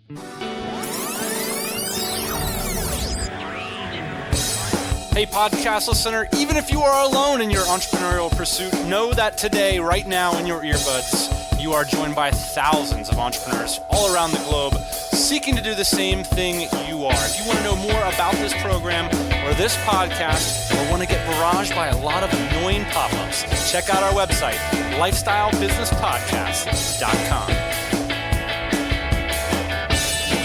Hey, podcast listener, even if you are alone in your entrepreneurial pursuit, know that today, right now in your earbuds, you are joined by thousands of entrepreneurs all around the globe seeking to do the same thing you are. If you want to know more about this program or this podcast, or want to get barraged by a lot of annoying pop-ups, check out our website, lifestylebusinesspodcast.com.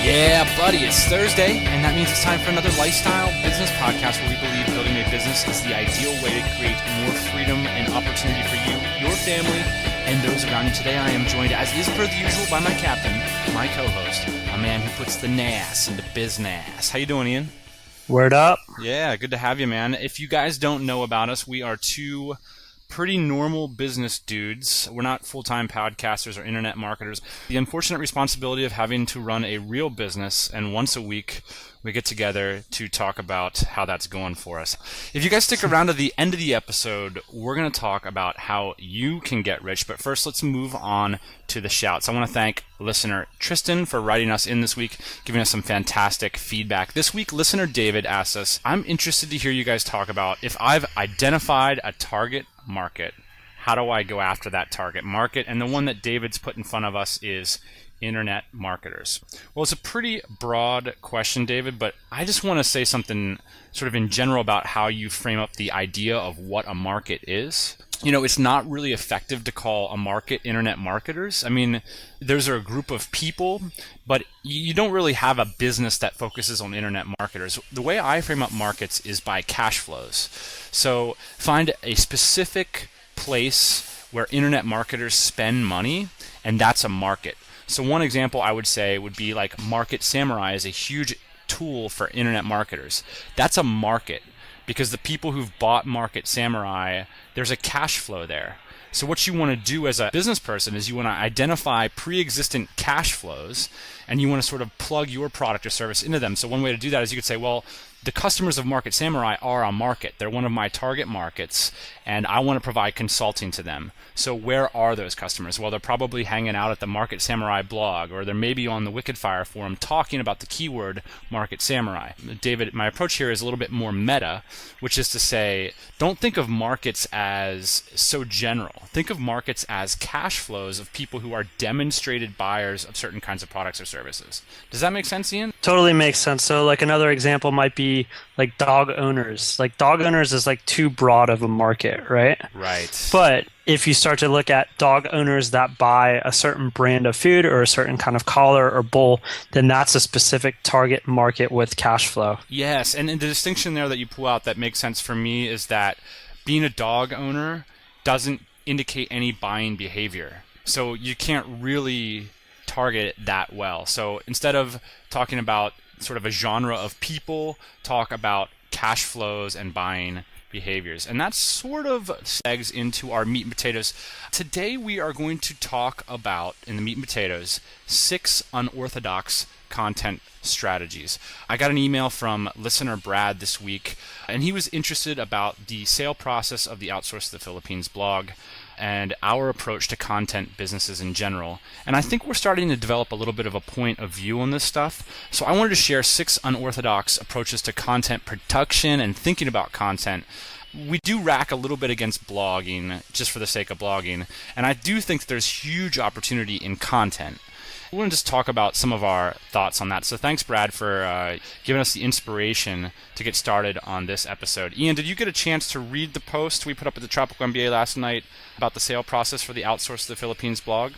Yeah, buddy, it's Thursday, and that means it's time for another Lifestyle Business Podcast where we believe building a business is the ideal way to create more freedom and opportunity for you, your family, and those around you. Today I am joined, as is per the usual, by my captain, my co-host, a man who puts the NAS into business. How you doing, Ian? Word up. Yeah, good to have you, man. If you guys don't know about us, we are two pretty normal business dudes. We're not full-time podcasters or internet marketers. The unfortunate responsibility of having to run a real business, and once a week we get together to talk about how that's going for us. If you guys stick around to the end of the episode, we're going to talk about how you can get rich. But first, let's move on to the shouts. I want to thank listener Tristan for writing us in this week, giving us some fantastic feedback. This week, listener David asks us, I'm interested to hear you guys talk about if I've identified a target market, how do I go after that target market? And the one that David's put in front of us is internet marketers. Well, it's a pretty broad question, David, but I just want to say something sort of in general about how you frame up the idea of what a market is. You know, it's not really effective to call a market internet marketers. I mean, those are a group of people, but you don't really have a business that focuses on internet marketers. The way I frame up markets is by cash flows. So find a specific place where internet marketers spend money, and that's a market. So one example I would say would be like Market Samurai is a huge tool for internet marketers. That's a market because the people who've bought Market Samurai, there's a cash flow there. So what you want to do as a business person is you want to identify pre-existent cash flows, and you want to sort of plug your product or service into them. So one way to do that is you could say, well, the customers of Market Samurai are a market. They're one of my target markets, and I want to provide consulting to them. So where are those customers? Well, they're probably hanging out at the Market Samurai blog, or they're maybe on the Wickedfire forum talking about the keyword Market Samurai. David, my approach here is a little bit more meta, which is to say, don't think of markets as so general. Think of markets as cash flows of people who are demonstrated buyers of certain kinds of products or services. Does that make sense, Ian? Totally makes sense. So like another example might be like dog owners. Like dog owners is like too broad of a market, right? Right. But if you start to look at dog owners that buy a certain brand of food or a certain kind of collar or bowl, then that's a specific target market with cash flow. Yes, and the distinction there that you pull out that makes sense for me is that being a dog owner doesn't indicate any buying behavior. So you can't really target it that well. So instead of talking about sort of a genre of people, talk about cash flows and buying behaviors. And that sort of segs into our meat and potatoes. Today we are going to talk about, in the meat and potatoes, 6 unorthodox content strategies. I got an email from listener Brad this week, and he was interested about the sale process of the Outsource to the Philippines blog and our approach to content businesses in general. And I think we're starting to develop a little bit of a point of view on this stuff. So I wanted to share 6 unorthodox approaches to content production and thinking about content. We do rack a little bit against blogging just for the sake of blogging, and I do think that there's huge opportunity in content. We want to just talk about some of our thoughts on that. So thanks, Brad, for giving us the inspiration to get started on this episode. Ian, did you get a chance to read the post we put up at the Tropical MBA last night about the sale process for the Outsource to the Philippines blog?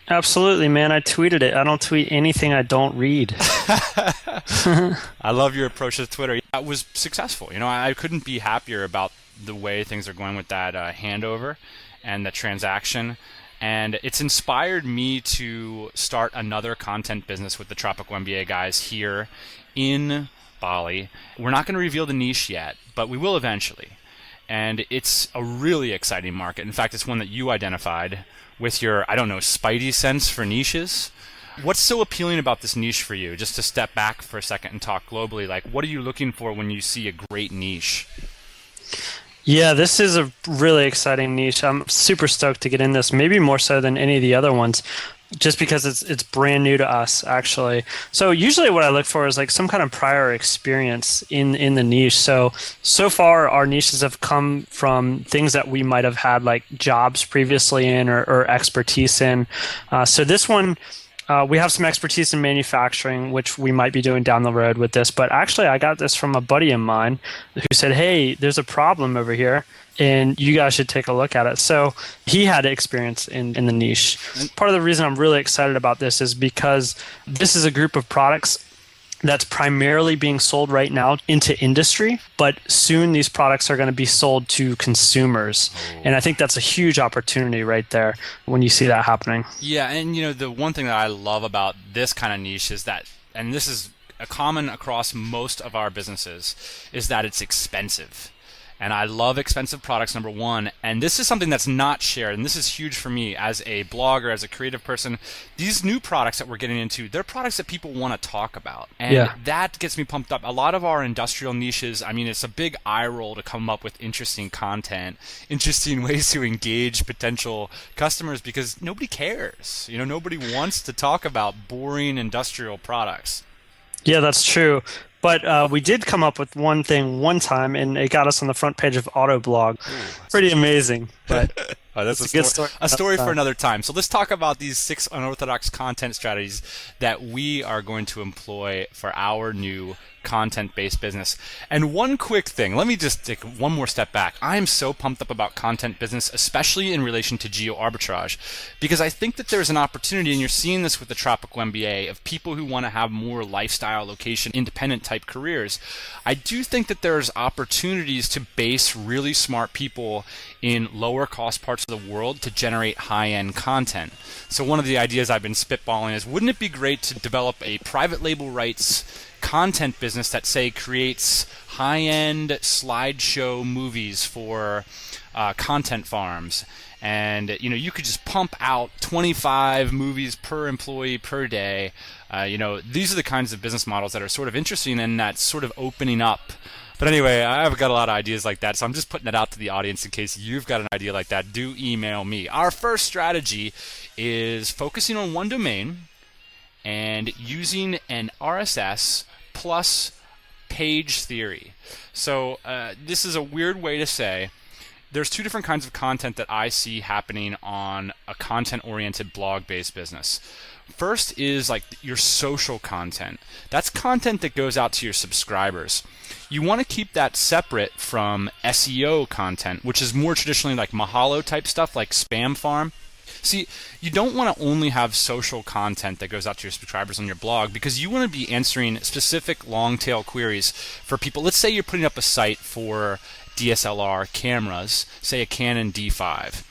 Absolutely, man. I tweeted it. I don't tweet anything I don't read. I love your approach to Twitter. That was successful. You know, I couldn't be happier about the way things are going with that handover and the transaction. And it's inspired me to start another content business with the Tropical MBA guys here in Bali. We're not going to reveal the niche yet, but we will eventually. And it's a really exciting market. In fact, it's one that you identified with your, spidey sense for niches. What's so appealing about this niche for you? Just to step back for a second and talk globally, like what are you looking for when you see a great niche? Yeah, this is a really exciting niche. I'm super stoked to get in this, maybe more so than any of the other ones. just because it's brand new to us actually. So usually what I look for is like some kind of prior experience in the niche. So far our niches have come from things that we might have had like jobs previously in or expertise in. So this one we have some expertise in manufacturing, which we might be doing down the road with this. But actually, I got this from a buddy of mine who said, "Hey, there's a problem over here, and you guys should take a look at it." So he had experience in the niche. Part of the reason I'm really excited about this is because this is a group of products that's primarily being sold right now into industry, but soon these products are going to be sold to consumers. And I think that's a huge opportunity right there when you see that happening. Yeah, and the one thing that I love about this kind of niche is that, and this is a common across most of our businesses, is that it's expensive. And I love expensive products, number one. And this is something that's not shared. And this is huge for me as a blogger, as a creative person. These new products that we're getting into, they're products that people want to talk about. And that gets me pumped up. A lot of our industrial niches, I mean, it's a big eye roll to come up with interesting content, interesting ways to engage potential customers because nobody cares. Nobody wants to talk about boring industrial products. Yeah, that's true. But we did come up with one thing one time, and it got us on the front page of Autoblog. Pretty amazing. But that's a good story. A story for another time. So let's talk about these 6 unorthodox content strategies that we are going to employ for our new content-based business. And one quick thing, let me just take one more step back. I am so pumped up about content business, especially in relation to geo arbitrage, because I think that there's an opportunity, and you're seeing this with the Tropical MBA, of people who want to have more lifestyle, location, independent type careers. I do think that there's opportunities to base really smart people in lower cost parts of the world to generate high-end content. So one of the ideas I've been spitballing is, wouldn't it be great to develop a private label rights content business that, say, creates high-end slideshow movies for content farms, and you could just pump out 25 movies per employee per day. These are the kinds of business models that are sort of interesting and that's sort of opening up. But anyway, I've got a lot of ideas like that, so I'm just putting it out to the audience in case you've got an idea like that. Do email me. Our first strategy is focusing on one domain and using an RSS plus page theory. So this is a weird way to say there's 2 different kinds of content that I see happening on a content-oriented blog-based business. First is like your social content. That's content that goes out to your subscribers. You want to keep that separate from SEO content, which is more traditionally like Mahalo type stuff, like Spam Farm. See, you don't want to only have social content that goes out to your subscribers on your blog because you want to be answering specific long-tail queries for people. Let's say you're putting up a site for DSLR cameras, say a Canon D5.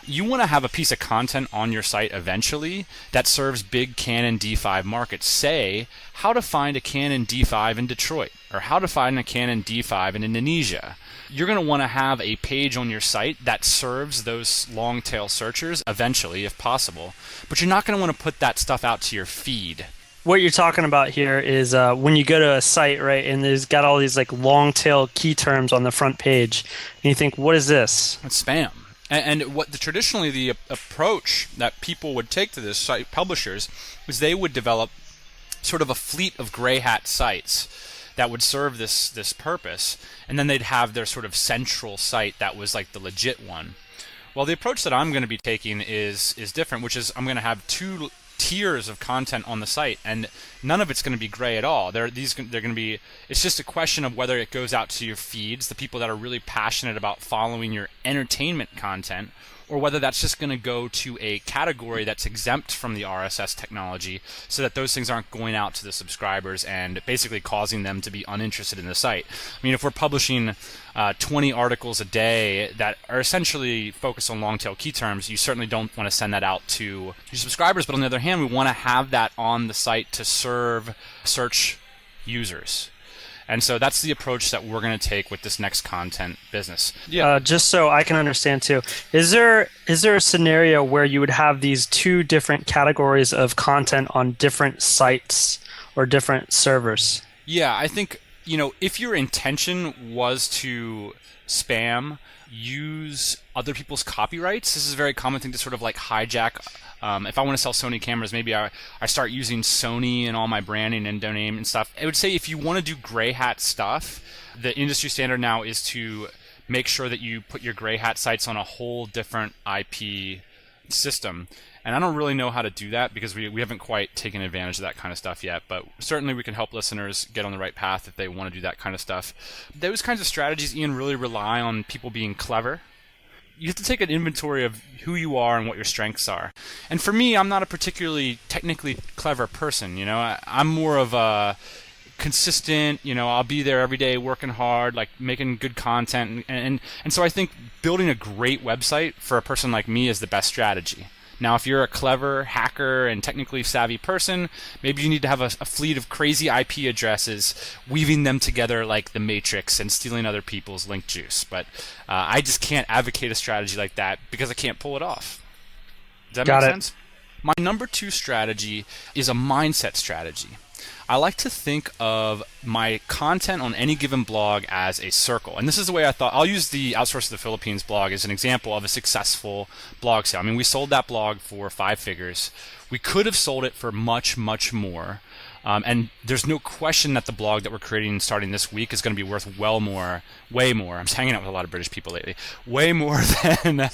You want to have a piece of content on your site eventually that serves big Canon D5 markets. Say, how to find a Canon D5 in Detroit, or how to find a Canon D5 in Indonesia. You're going to want to have a page on your site that serves those long tail searchers eventually, if possible. But you're not going to want to put that stuff out to your feed. What you're talking about here is when you go to a site, right, and there's got all these like long tail key terms on the front page, and you think, what is this? It's spam. And what traditionally the approach that people would take to this site, publishers, was they would develop sort of a fleet of gray hat sites that would serve this purpose, and then they'd have their sort of central site that was like the legit one. Well, the approach that I'm going to be taking is different, which is I'm going to have 2 tiers of content on the site, and none of it's going to be gray at all. They're going to be. It's just a question of whether it goes out to your feeds, the people that are really passionate about following your entertainment content, or whether that's just going to go to a category that's exempt from the RSS technology, so that those things aren't going out to the subscribers and basically causing them to be uninterested in the site. I mean, if we're publishing 20 articles a day that are essentially focused on long-tail key terms, you certainly don't want to send that out to your subscribers. But on the other hand, we want to have that on the site to serve search users. And so that's the approach that we're going to take with this next content business. Yeah. Just so I can understand too, is there a scenario where you would have these 2 different categories of content on different sites or different servers? Yeah, I think if your intention was to spam use other people's copyrights. This is a very common thing to sort of like hijack. If I want to sell Sony cameras, maybe I start using Sony and all my branding and domain and stuff. I would say if you want to do gray hat stuff, the industry standard now is to make sure that you put your gray hat sites on a whole different IP system. And I don't really know how to do that because we haven't quite taken advantage of that kind of stuff yet. But certainly we can help listeners get on the right path if they want to do that kind of stuff. Those kinds of strategies, Ian, really rely on people being clever. You have to take an inventory of who you are and what your strengths are. And for me, I'm not a particularly technically clever person. I'm more of a consistent, I'll be there every day working hard, like making good content. And so I think building a great website for a person like me is the best strategy. Now, if you're a clever hacker and technically savvy person, maybe you need to have a fleet of crazy IP addresses, weaving them together like the Matrix and stealing other people's link juice. But I just can't advocate a strategy like that because I can't pull it off. Does that make sense? My number 2 strategy is a mindset strategy. I like to think of my content on any given blog as a circle. And this is the way I thought. I'll use the Outsource to the Philippines blog as an example of a successful blog sale. I mean, we sold that blog for 5 figures. We could have sold it for much, much more. And there's no question that the blog that we're creating starting this week is going to be worth way more. I'm hanging out with a lot of British people lately. Way more than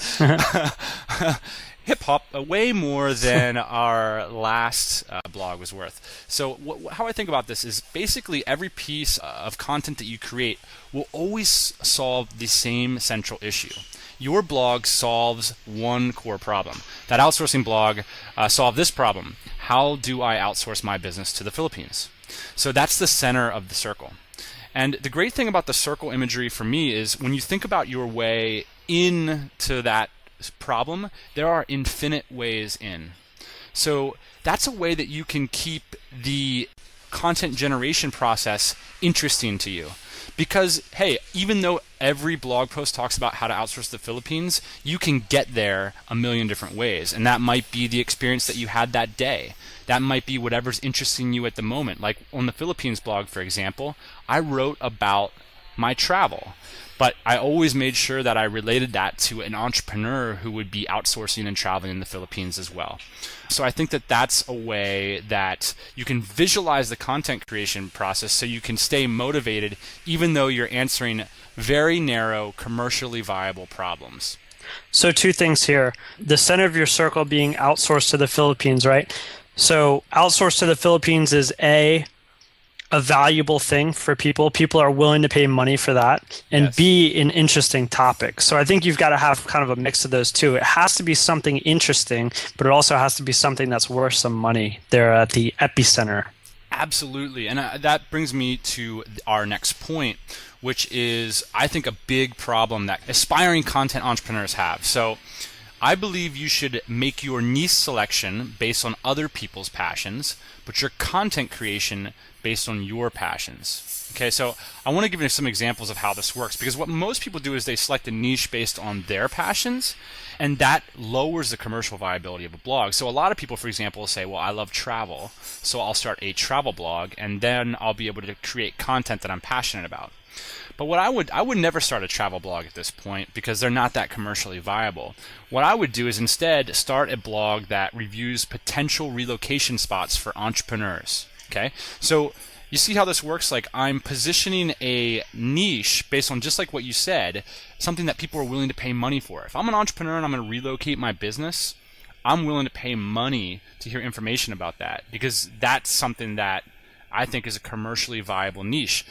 hip-hop, way more than our last blog was worth. So how I think about this is basically every piece of content that you create will always solve the same central issue. Your blog solves one core problem. That outsourcing blog solved this problem. How do I outsource my business to the Philippines? So that's the center of the circle. And the great thing about the circle imagery for me is when you think about your way into that problem, there are infinite ways in. So that's a way that you can keep the content generation process interesting to you. Because, hey, even though every blog post talks about how to outsource the Philippines, you can get there a million different ways. And that might be the experience that you had that day. That might be whatever's interesting you at the moment. Like on the Philippines blog, for example, I wrote about my travel. But I always made sure that I related that to an entrepreneur who would be outsourcing and traveling in the Philippines as well. So I think that that's a way that you can visualize the content creation process so you can stay motivated even though you're answering very narrow, commercially viable problems. So 2 things here. The center of your circle being outsourced to the Philippines, right? So outsourced to the Philippines is a valuable thing for people. People are willing to pay money for that. And Yes. B, an interesting topic. So I think you've got to have kind of a mix of those two. It has to be something interesting, but it also has to be something that's worth some money. They're at the epicenter. Absolutely. And that brings me to our next point, which is, I think, a big problem that aspiring content entrepreneurs have. So I believe you should make your niche selection based on other people's passions, but your content creation based on your passions. Okay, so I want to give you some examples of how this works, because what most people do is they select a niche based on their passions, and that lowers the commercial viability of a blog. So a lot of people, for example, will say, well, I love travel, so I'll start a travel blog, and then I'll be able to create content that I'm passionate about. But what I would never start a travel blog at this point because they're not that commercially viable. What I would do is instead start a blog that reviews potential relocation spots for entrepreneurs. Okay? So you see how this works? Like, I'm positioning a niche based on just like what you said, something that people are willing to pay money for. If I'm an entrepreneur and I'm going to relocate my business, I'm willing to pay money to hear information about that because that's something that I think is a commercially viable niche.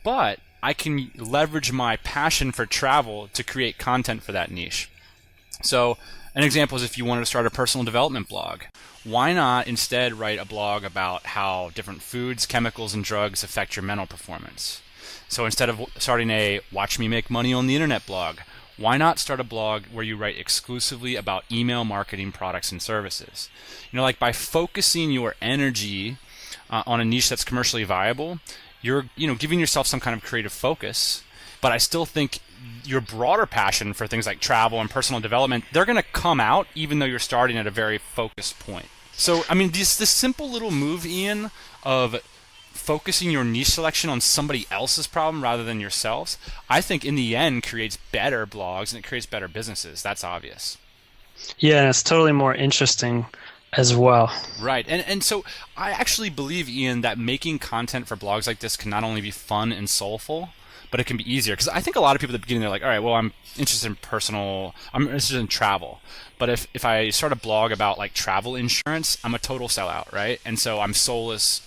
But I can leverage my passion for travel to create content for that niche. So an example is if you wanted to start a personal development blog. Why not instead write a blog about how different foods, chemicals, and drugs affect your mental performance? So instead of starting a Watch Me Make Money on the Internet blog, why not start a blog where you write exclusively about email marketing products and services? Like by focusing your energy on a niche that's commercially viable, you're giving yourself some kind of creative focus, but I still think your broader passion for things like travel and personal development, they're going to come out even though you're starting at a very focused point. So, I mean, this simple little move, Ian, of focusing your niche selection on somebody else's problem rather than yourselves, I think in the end creates better blogs and it creates better businesses. That's obvious. Yeah, and it's totally more interesting as well. Right. And so I actually believe, Ian, that making content for blogs like this can not only be fun and soulful, but it can be easier. Because I think a lot of people at the beginning, they're like, all right, well, I'm interested in travel. But if I start a blog about like travel insurance, I'm a total sellout, right? And so I'm soulless.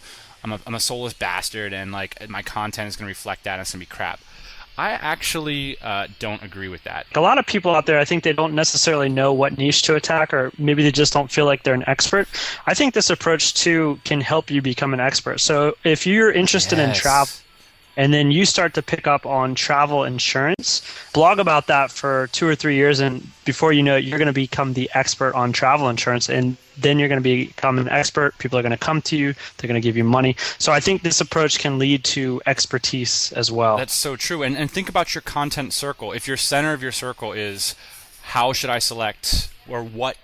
I'm a soulless bastard, and like my content is going to reflect that, and it's going to be crap. I actually don't agree with that. A lot of people out there, I think they don't necessarily know what niche to attack, or maybe they just don't feel like they're an expert. I think this approach too can help you become an expert. So if you're interested in travel, and then you start to pick up on travel insurance, blog about that for 2 or 3 years, and before you know it, you're going to become the expert on travel insurance, and then you're going to become an expert. People are going to come to you. They're going to give you money. So I think this approach can lead to expertise as well. That's so true. And think about your content circle. If your center of your circle is how should I select, or what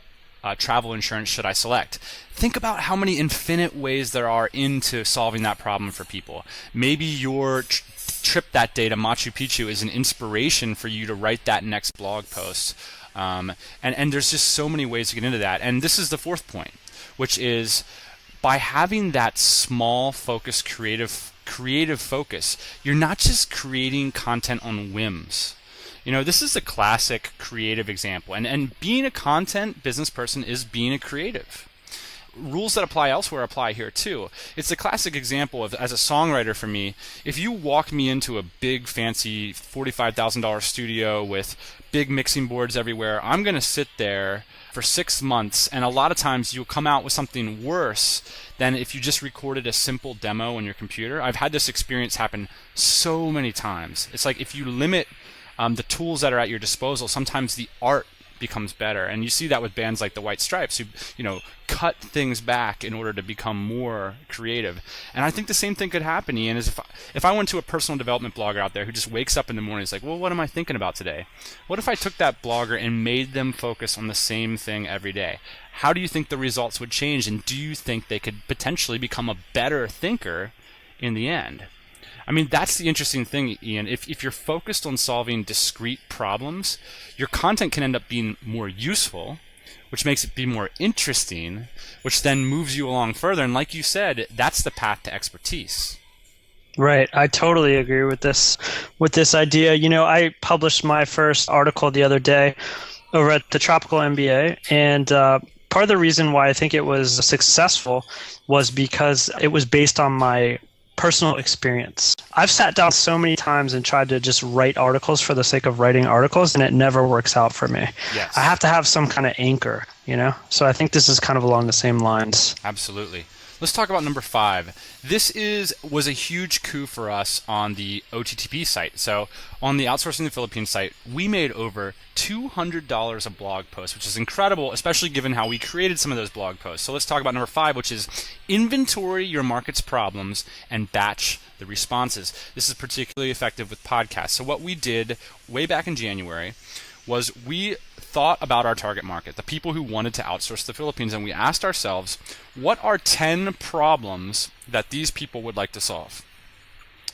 travel insurance should I select? Think about how many infinite ways there are into solving that problem for people. Maybe your trip that day to Machu Picchu is an inspiration for you to write that next blog post. And there's just so many ways to get into that. And this is the fourth point, which is by having that small focus, creative focus, you're not just creating content on whims. You know, this is a classic creative example. And being a content business person is being a creative. Rules that apply elsewhere apply here too. It's a classic example of, as a songwriter for me, if you walk me into a big fancy $45,000 studio with big mixing boards everywhere, I'm going to sit there for 6 months, and a lot of times you'll come out with something worse than if you just recorded a simple demo on your computer. I've had this experience happen so many times. It's like if you limit the tools that are at your disposal, sometimes the art becomes better. And you see that with bands like the White Stripes, who, cut things back in order to become more creative. And I think the same thing could happen, Ian, is if I went to a personal development blogger out there who just wakes up in the morning and is like, well, what am I thinking about today? What if I took that blogger and made them focus on the same thing every day? How do you think the results would change? And do you think they could potentially become a better thinker in the end? I mean, that's the interesting thing, Ian. If you're focused on solving discrete problems, your content can end up being more useful, which makes it be more interesting, which then moves you along further. And like you said, that's the path to expertise. Right. I totally agree with this idea. I published my first article the other day over at the Tropical MBA, and part of the reason why I think it was successful was because it was based on my personal experience. I've sat down so many times and tried to just write articles for the sake of writing articles, and it never works out for me. Yes. I have to have some kind of anchor, So I think this is kind of along the same lines. Absolutely. Let's talk about number 5. This was a huge coup for us on the OTTP site. So on the Outsourcing the Philippines site, we made over $200 a blog post, which is incredible, especially given how we created some of those blog posts. So let's talk about number 5, which is inventory your market's problems and batch the responses. This is particularly effective with podcasts. So what we did way back in January was we thought about our target market, the people who wanted to outsource the Philippines, and we asked ourselves, what are 10 problems that these people would like to solve?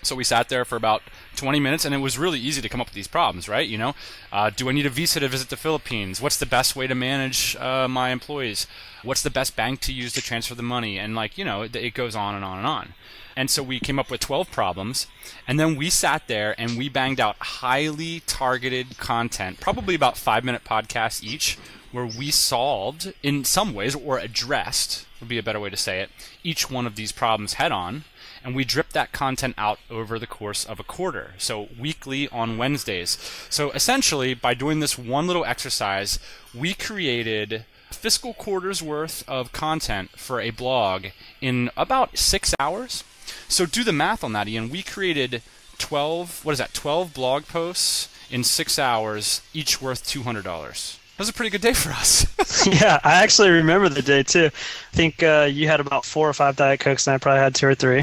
So we sat there for about 20 minutes, and it was really easy to come up with these problems, right? Do I need a visa to visit the Philippines? What's the best way to manage my employees? What's the best bank to use to transfer the money? And it goes on and on and on. And so we came up with 12 problems, and then we sat there and we banged out highly targeted content, probably about 5-minute podcasts each, where we solved, in some ways, or addressed, would be a better way to say it, each one of these problems head on. And we dripped that content out over the course of a quarter, so weekly on Wednesdays. So essentially, by doing this one little exercise, we created a fiscal quarter's worth of content for a blog in about 6 hours. So do the math on that, Ian. We created 12 blog posts in 6 hours, each worth $200. That was a pretty good day for us. Yeah, I actually remember the day too. I think you had about 4 or 5 Diet Cokes, and I probably had 2 or 3.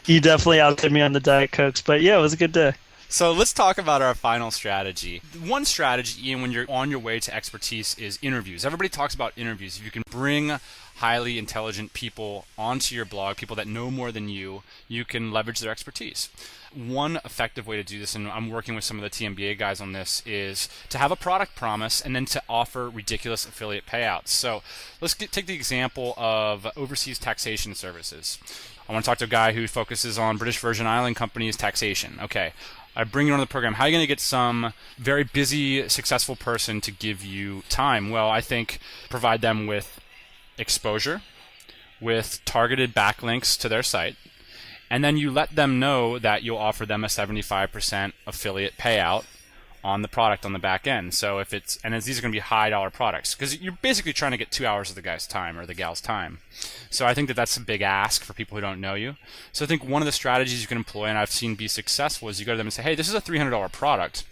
You definitely outdid me on the Diet Cokes, but yeah, it was a good day. So let's talk about our final strategy. One strategy, Ian, when you're on your way to expertise is interviews. Everybody talks about interviews. If you can bring highly intelligent people onto your blog, people that know more than you can leverage their expertise. One effective way to do this, and I'm working with some of the TMBA guys on this, is to have a product promise and then to offer ridiculous affiliate payouts. So let's take the example of overseas taxation services. I want to talk to a guy who focuses on British Virgin Island companies' taxation. Okay, I bring you on the program. How are you going to get some very busy, successful person to give you time? Well, I think provide them with exposure, with targeted backlinks to their site, and then you let them know that you'll offer them a 75% affiliate payout on the product on the back end. So if it's, and these are going to be high dollar products, because you're basically trying to get 2 hours of the guy's time or the gal's time. So I think that that's a big ask for people who don't know you. So I think one of the strategies you can employ, and I've seen be successful, is you go to them and say, hey, this is a $300 product.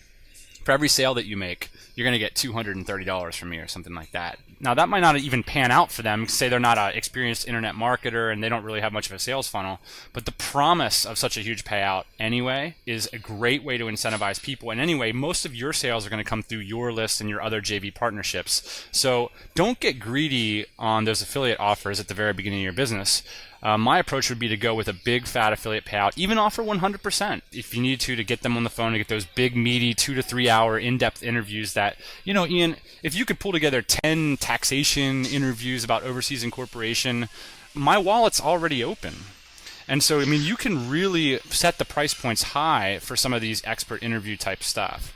For every sale that you make, you're going to get $230 from me or something like that. Now, that might not even pan out for them. Say they're not an experienced internet marketer and they don't really have much of a sales funnel. But the promise of such a huge payout anyway is a great way to incentivize people. And anyway, most of your sales are going to come through your list and your other JV partnerships. So don't get greedy on those affiliate offers at the very beginning of your business. My approach would be to go with a big fat affiliate payout, even offer 100% if you need to get them on the phone, to get those big, meaty 2 to 3 hour in-depth interviews that, Ian, if you could pull together 10 taxation interviews about overseas incorporation, my wallet's already open. And so, you can really set the price points high for some of these expert interview type stuff.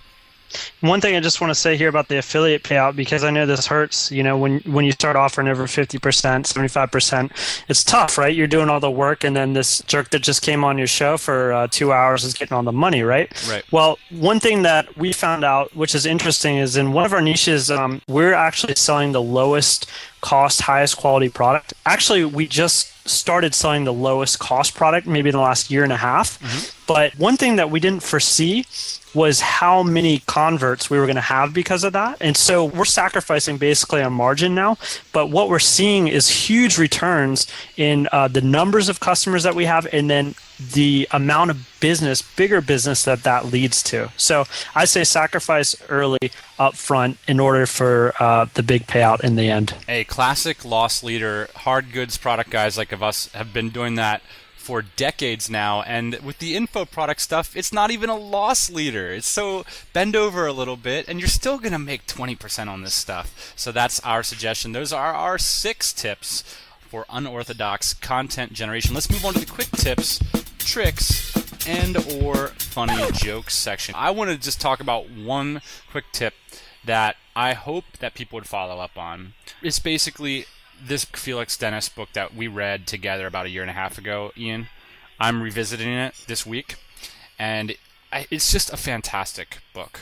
One thing I just want to say here about the affiliate payout, because I know this hurts, when you start offering over 50%, 75%, it's tough, right? You're doing all the work, and then this jerk that just came on your show for 2 hours is getting all the money, right? Right. Well, one thing that we found out, which is interesting, is in one of our niches, we're actually selling the lowest cost, highest quality product. Actually, we just started selling the lowest cost product maybe in the last year and a half. Mm-hmm. But one thing that we didn't foresee was how many converts we were going to have because of that. And so we're sacrificing basically on margin now. But what we're seeing is huge returns in the numbers of customers that we have, and then the amount of business, bigger business that leads to. So I say sacrifice early up front in order for the big payout in the end. A classic loss leader, hard goods product guys like of us have been doing that for decades now, and with the info product stuff, it's not even a loss leader. It's so bend over a little bit and you're still going to make 20% on this stuff. So that's our suggestion. Those are our 6 tips for unorthodox content generation. Let's move on to the quick tips, tricks, and or funny jokes section. I want to just talk about one quick tip that I hope that people would follow up on. It's basically this Felix Dennis book that we read together about a year and a half ago, Ian. I'm revisiting it this week, and it's just a fantastic book.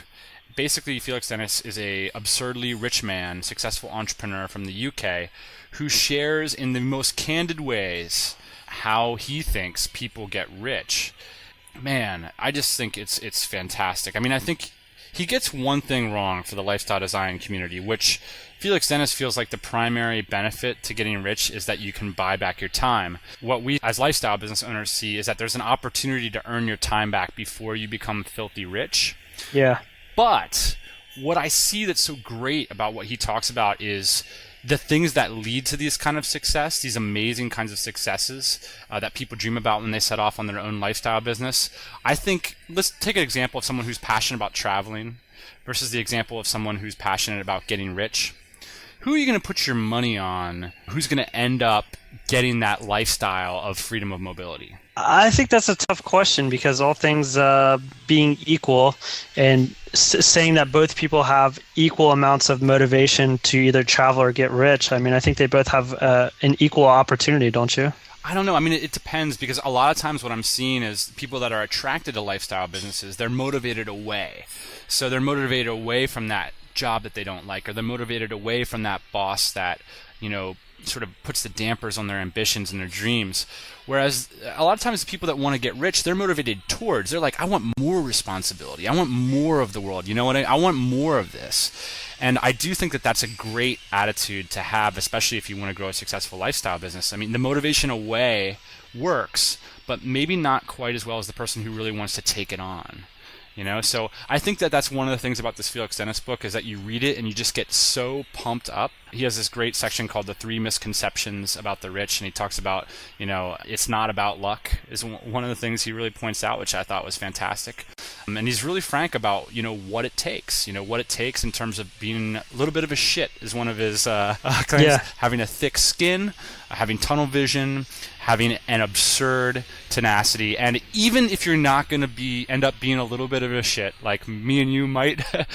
Basically, Felix Dennis is a absurdly rich man, successful entrepreneur from the UK, who shares in the most candid ways how he thinks people get rich. Man, I just think it's fantastic. I think he gets one thing wrong for the lifestyle design community, which Felix Dennis feels like the primary benefit to getting rich is that you can buy back your time. What we as lifestyle business owners see is that there's an opportunity to earn your time back before you become filthy rich. Yeah. But what I see that's so great about what he talks about is the things that lead to these kind of success, these amazing kinds of successes that people dream about when they set off on their own lifestyle business. I think, let's take an example of someone who's passionate about traveling versus the example of someone who's passionate about getting rich. Who are you going to put your money on? Who's going to end up getting that lifestyle of freedom of mobility? I think that's a tough question, because all things being equal and saying that both people have equal amounts of motivation to either travel or get rich, I think they both have an equal opportunity, don't you? I don't know. It depends, because a lot of times what I'm seeing is people that are attracted to lifestyle businesses, they're motivated away. So they're motivated away from that job that they don't like, or they're motivated away from that boss that, sort of puts the dampers on their ambitions and their dreams. Whereas a lot of times the people that want to get rich, they're motivated towards. They're like, I want more responsibility. I want more of the world. You know what I want more of this. And I do think that that's a great attitude to have, especially if you want to grow a successful lifestyle business. The motivation away works, but maybe not quite as well as the person who really wants to take it on. So I think that that's one of the things about this Felix Dennis book is that you read it and you just get so pumped up. He has this great section called The 3 Misconceptions About the Rich, and he talks about, it's not about luck is one of the things he really points out, which I thought was fantastic. And he's really frank about, what it takes, what it takes in terms of being a little bit of a shit is one of his claims. Yeah. Having a thick skin, having tunnel vision, having an absurd tenacity, and even if you're not going to end up being a little bit of a shit, like me and you might be,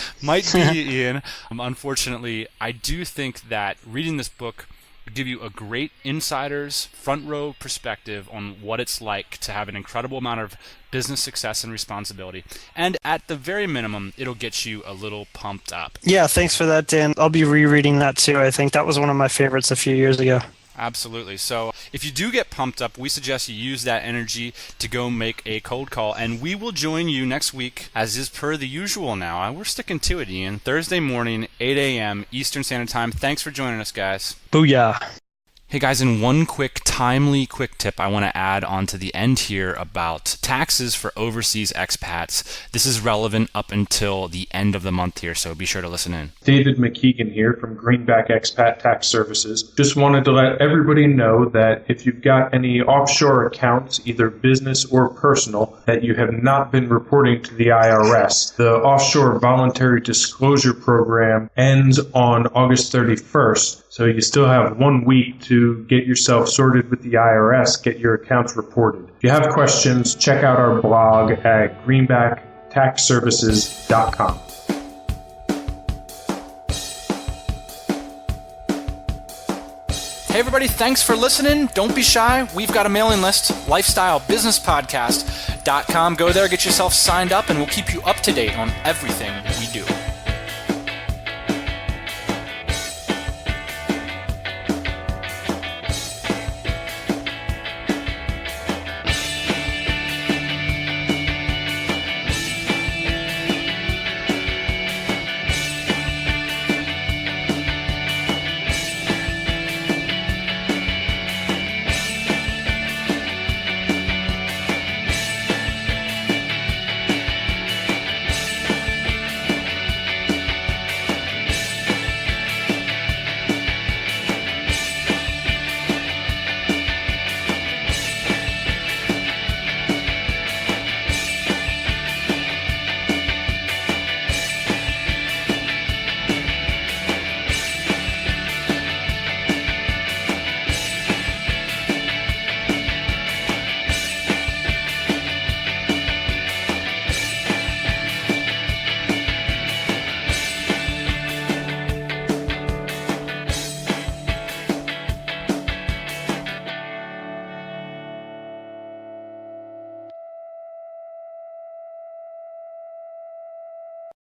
Ian. Unfortunately, I do think that reading this book would give you a great insider's front row perspective on what it's like to have an incredible amount of business success and responsibility. And at the very minimum, it'll get you a little pumped up. Yeah, thanks for that, Dan. I'll be rereading that too. I think that was one of my favorites a few years ago. Absolutely. So if you do get pumped up, we suggest you use that energy to go make a cold call. And we will join you next week, as is per the usual now. We're sticking to it, Ian. Thursday morning, 8 a.m. Eastern Standard Time. Thanks for joining us, guys. Booyah. Hey guys, and one timely quick tip I want to add on to the end here about taxes for overseas expats. This is relevant up until the end of the month here, so be sure to listen in. David McKeegan here from Greenback Expat Tax Services. Just wanted to let everybody know that if you've got any offshore accounts, either business or personal, that you have not been reporting to the IRS, the Offshore Voluntary Disclosure Program ends on August 31st. So you still have 1 week to get yourself sorted with the IRS, get your accounts reported. If you have questions, check out our blog at greenbacktaxservices.com. Hey everybody, thanks for listening. Don't be shy. We've got a mailing list, lifestylebusinesspodcast.com. Go there, get yourself signed up, and we'll keep you up to date on everything we do.